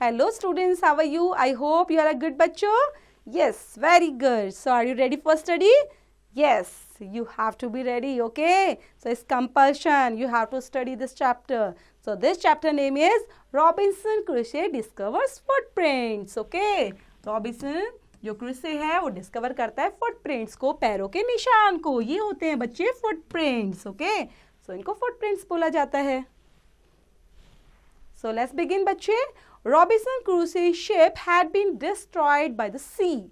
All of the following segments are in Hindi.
Hello students, how are you? I hope you are a good bachcho. Yes, very good. So are you ready for study? Yes, you have to be ready, okay? So it's compulsion. You have to study this chapter. So this chapter name is Robinson Crusoe Discovers Footprints, okay? Robinson जो क्रूसे है वो डिस्कवर करता है फुटप्रिंट्स को, पैरों के निशान को. ये होते हैं बच्चे फुटप्रिंट्स, ओके? सो इनको फुटप्रिंट्स बोला जाता है. So let's begin बच्चे. Robinson Crusoe's ship had been destroyed by the sea.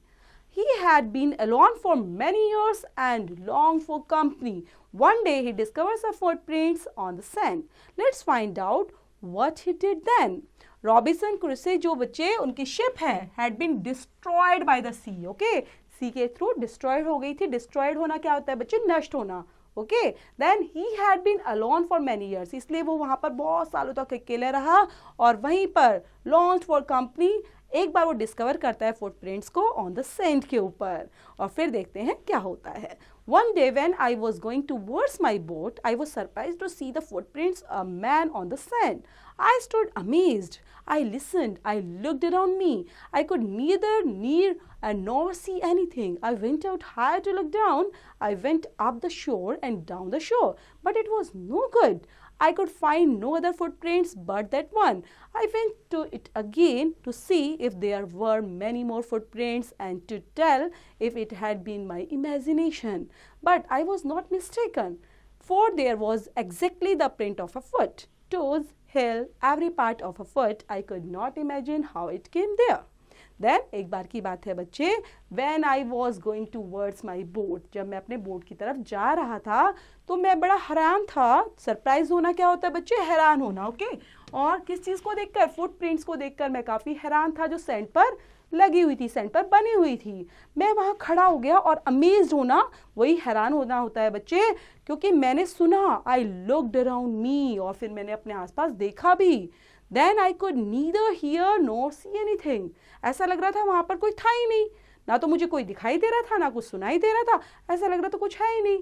He had been alone for many years and longed for company. One day he discovers the footprints on the sand. Let's find out what he did then. Robinson Crusoe जो बच्चे उनकी शिप है had been destroyed by the sea. Okay? sea के थ्रू destroyed हो गई थी. destroyed होना क्या होता है बच्चे? नष्ट होना. Okay then he had been alone for many years, इसलिए वो वहां पर बहुत सालों तक अकेले रहा और वहीं पर लॉन्च फॉर कंपनी. एक बार वो डिस्कवर करता है फुटप्रिंट्स को ऑन द सैंड के ऊपर और फिर देखते हैं क्या होता है. One day when I was going towards my boat, I was surprised to see the footprints of a man on the sand. I stood amazed. I listened. I looked around me. I could neither near nor see anything. I went out high to look down. I went up the shore and down the shore, but it was no good. I could find no other footprints but that one. I went to it again to see if there were many more footprints and to tell if it had been my imagination. But I was not mistaken, for there was exactly the print of a foot. Toes, heel, every part of a foot. I could not imagine how it came there. Then एक बार की बात है बच्चे, when I was going towards my boat, जब मैं अपने बोट की तरफ जा रहा था तो मैं बड़ा हैरान था. सरप्राइज होना क्या होता है बच्चे? हैरान होना, ओके? और किस चीज़ को देखकर? फुटप्रिंट्स को देखकर मैं काफ़ी हैरान था जो सैंड पर लगी हुई थी, सैंड पर बनी हुई थी. मैं वहाँ खड़ा हो गया और अमेज्ड होना वही हैरान होना होता है बच्चे, क्योंकि मैंने सुना. आई लुक्ड अराउंड मी, और फिर मैंने अपने आसपास देखा भी. Then I could neither hear nor see anything. ऐसा लग रहा था वहाँ पर कोई था ही नहीं, ना तो मुझे कोई दिखाई दे रहा था ना कुछ सुनाई दे रहा था. ऐसा लग रहा था कुछ है ही नहीं.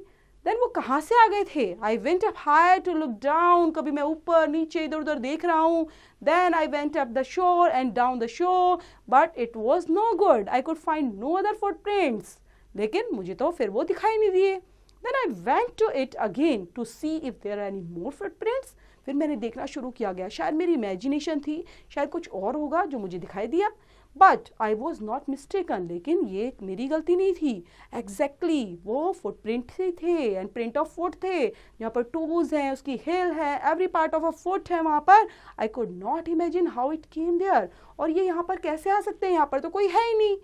Then वो कहाँ से आ गए थे? I went up high to look down. कभी मैं ऊपर नीचे इधर उधर देख रहा हूँ. Then I went up the shore and down the shore, but it was no good. I could find no other footprints. लेकिन मुझे तो फिर वो दिखाई नहीं दिए. Then I went to it again to see if there are any more footprints. फिर मैंने देखना शुरू किया गया. शायद मेरी इमेजिनेशन थी, शायद कुछ और होगा जो मुझे दिखाई दिया. But I was not mistaken, लेकिन ये मेरी गलती नहीं थी. एग्जैक्टली वो फुटप्रिंट थे एंड प्रिंट ऑफ फुट थे. यहाँ पर टोज हैं, उसकी हिल है, every part of a foot है वहाँ पर. I could not imagine how it came there. और ये यहाँ पर कैसे आ सकते हैं? यहाँ पर तो कोई है ही नहीं.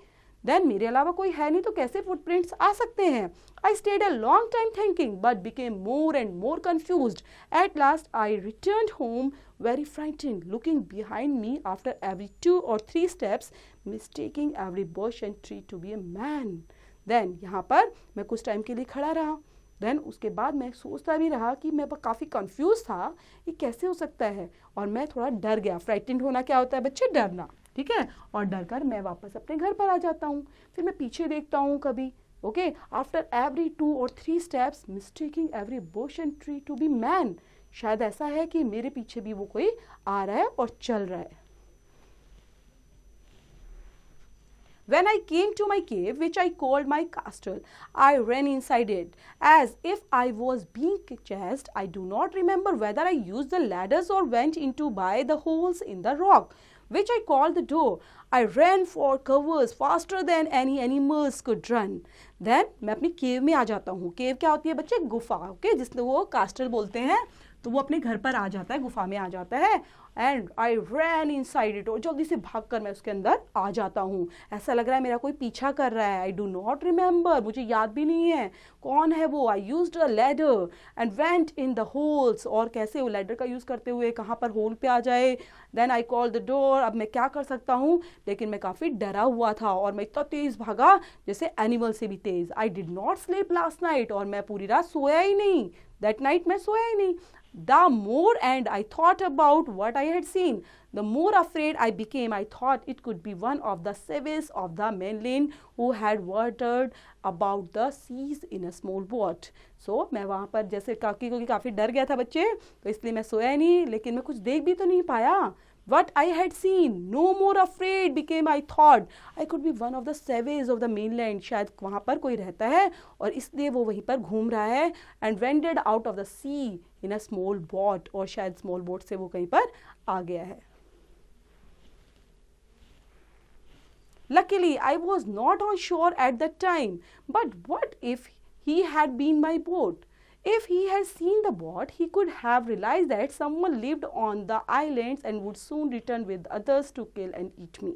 देन मेरे अलावा कोई है नहीं तो कैसे फुटप्रिंट्स आ सकते हैं? I stayed a long time thinking but became more and more confused. At last I returned home very frightened, looking behind me after every 2 or 3 steps, mistaking every bush and tree to be a man. Then यहाँ पर मैं कुछ टाइम के लिए खड़ा रहा. देन उसके बाद मैं सोचता भी रहा कि मैं काफ़ी कंफ्यूज था, ये कैसे हो सकता है. और मैं थोड़ा डर गया. फ्राइटेंड होना क्या होता है बच्चे? डरना, ठीक है? और डर कर मैं वापस अपने घर पर आ जाता हूँ. फिर मैं पीछे देखता हूँ कभी, okay? After every 2 or 3 steps, mistaking every bush and tree to be man. शायद ऐसा है कि मेरे पीछे भी वो कोई आ रहा है और चल रहा है. When I came to my cave, which I called my castle, I ran inside it as if I was being chased. I do not remember whether I used the ladders or went into by the holes in the rock, which I called the door. I ran for covers faster than any animals could run. Then मैं अपनी केव में आ जाता हूँ. केव क्या होती है बच्चे? गुफा, ओके? जिसने वो कास्टल बोलते हैं. तो वो अपने घर पर आ जाता है, गुफा में आ जाता है. And I ran inside it, और जल्दी से भागकर मैं उसके अंदर आ जाता हूँ. ऐसा लग रहा है मेरा कोई पीछा कर रहा है. आई डू नॉट रिमेंबर, मुझे याद भी नहीं है कौन है वो. I used a ladder and went in the holes, और कैसे वो लैडर का यूज़ करते हुए कहाँ पर होल पे आ जाए. Then I call the door. अब मैं क्या कर सकता हूँ? लेकिन मैं काफ़ी डरा हुआ था और मैं इतना तेज़ भागा जैसे एनिमल से भी तेज़. I did not sleep last night, और मैं पूरी रात सोया ही नहीं. दैट नाइट मैं सोया ही नहीं. The more and I thought about what I had seen, the more afraid I became. I thought it could be one of the savages of the mainland who had wandered about the seas in a small boat. So मैं वहाँ पर जैसे क्योंकि काफ़ी डर गया था बच्चे, तो इसलिए मैं सोया नहीं. लेकिन मैं कुछ देख भी तो नहीं पाया. What I had seen, no more afraid became I thought. I could be one of the savages of the mainland. शायद वहाँ पर कोई रहता है और इसलिए वो वहीं पर घूम रहा है. And wandered out of the sea in a small boat. और शायद small boat से वो कहीं पर आ गया है. Luckily, I was not on shore at that time. But what if he had been my boat? If he had seen the boat, he could have realized that someone lived on the islands and would soon return with others to kill and eat me.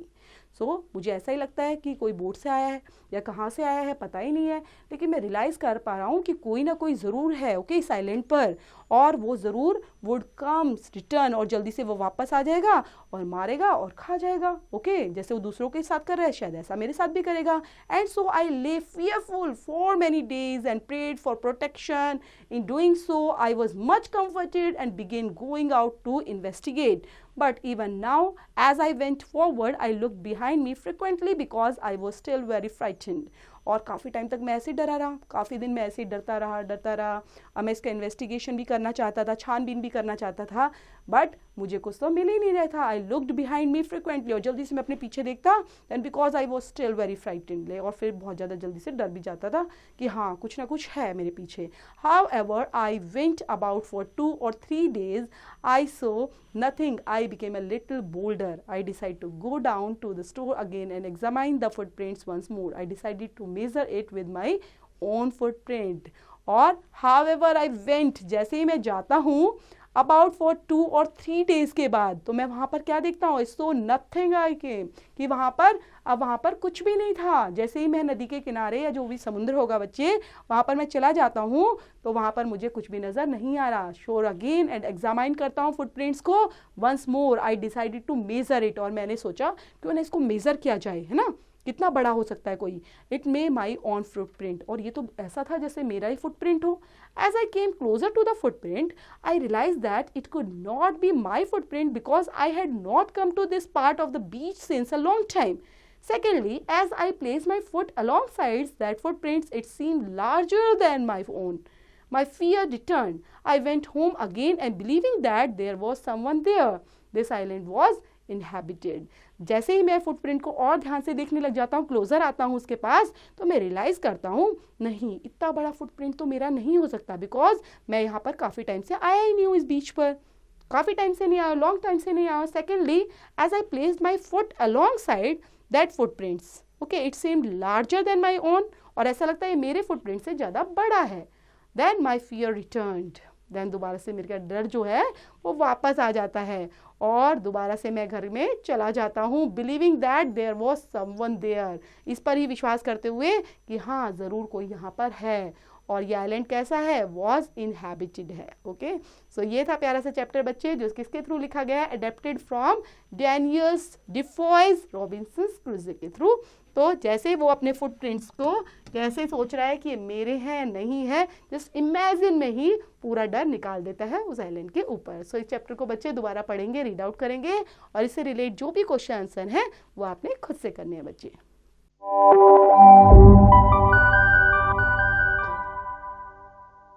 सो मुझे ऐसा ही लगता है कि कोई बोट से आया है या कहाँ से आया है पता ही नहीं है, लेकिन मैं रियलाइज़ कर पा रहा हूँ कि कोई ना कोई ज़रूर है ओके इस आइलैंड पर, और वो ज़रूर वुड कम्स रिटर्न, और जल्दी से वो वापस आ जाएगा और मारेगा और खा जाएगा. ओके जैसे वो दूसरों के साथ कर रहा है शायद ऐसा मेरे साथ भी करेगा. एंड सो आई ले fearful for many days and prayed for protection. In doing so, I was much comforted and began going out to investigate. But even now, as I went forward, I looked behind me frequently because I was still very frightened. और काफ़ी टाइम तक मैं ऐसे ही डरा रहा, काफ़ी दिन मैं ऐसे ही डरता रहा. अब मैं इसका इन्वेस्टिगेशन भी करना चाहता था, छानबीन भी करना चाहता था, बट मुझे कुछ तो मिल ही नहीं रहा था. I looked behind me frequently, और जल्दी से मैं अपने पीछे देखता, and because I was still very frightened, और फिर बहुत ज़्यादा जल्दी से डर भी जाता था कि हाँ कुछ ना कुछ है मेरे पीछे. How ever I went about for 2 or 3 days. I saw nothing. I became a little bolder. I decided to go down to the store again and examine the footprints once more. I decided to measure it with my own footprint. और however I went, जैसे ही मैं जाता हूँ अबाउट फॉर 2 or 3 days के बाद, तो मैं वहाँ पर क्या देखता हूँ, सो नथिंग आई केम, कि वहाँ पर कुछ भी नहीं था. जैसे ही मैं नदी के किनारे या जो भी समुद्र होगा बच्चे वहाँ पर मैं चला जाता हूँ तो वहाँ पर मुझे कुछ भी नज़र नहीं आ रहा. शोर अगेन एंड एग्जामाइन करता हूँ फुटप्रिंट्स को once more. I decided to measure it, और मैंने सोचा क्यों ना इसको मेजर किया जाए, है ना, कितना बड़ा हो सकता है कोई. It may my on footprint, और ये तो ऐसा था जैसे मेरा ही फुटप्रिंट हो. As I came closer to the footprint, I realized that it could not be my footprint because I had not come to this part of the beach since a long time. Secondly, as I placed my foot alongside that footprints, it seemed larger than my own. My fear returned. I went home again and believing that there was someone there. This island was inhabited. जैसे ही मैं फुटप्रिंट को और ध्यान से देखने लग जाता हूँ, क्लोजर आता हूँ उसके पास, तो मैं रियलाइज करता हूँ नहीं, इतना बड़ा फुटप्रिंट तो मेरा नहीं हो सकता, बिकॉज मैं यहाँ पर काफ़ी टाइम से आया ही नहीं हूँ, इस बीच पर काफ़ी टाइम से नहीं आया, लॉन्ग टाइम से नहीं आया. Secondly, as I placed my foot alongside that footprints, okay, it seemed larger than my own, और ऐसा लगता है मेरे फुटप्रिंट से ज़्यादा बड़ा है. Then my fear returned, then दोबारा से मेरा डर जो है वो वापस आ जाता है, और दोबारा से मैं घर में चला जाता हूँ, believing that there was someone there, इस पर ही विश्वास करते हुए कि हाँ ज़रूर कोई यहाँ पर है, और ये आइलैंड कैसा है, वॉज इनहैबिटेड है. ओके, सो ये था प्यारा सा चैप्टर बच्चे जो किसके थ्रू लिखा गया है, अडेप्टेड फ्रॉम डैनियल्स डिफॉयज रॉबिन्सन क्रूज़ो के थ्रू. तो जैसे वो अपने फुटप्रिंट्स को कैसे सोच रहा है कि ये मेरे हैं नहीं है, जस्ट इमेजिन में ही पूरा डर निकाल देता है उस आइलैंड के ऊपर. सो इस चैप्टर को बच्चे दोबारा पढ़ेंगे, रीड आउट करेंगे, और इससे रिलेट जो भी क्वेश्चन आंसर हैं वो आपने खुद से करने हैं बच्चे.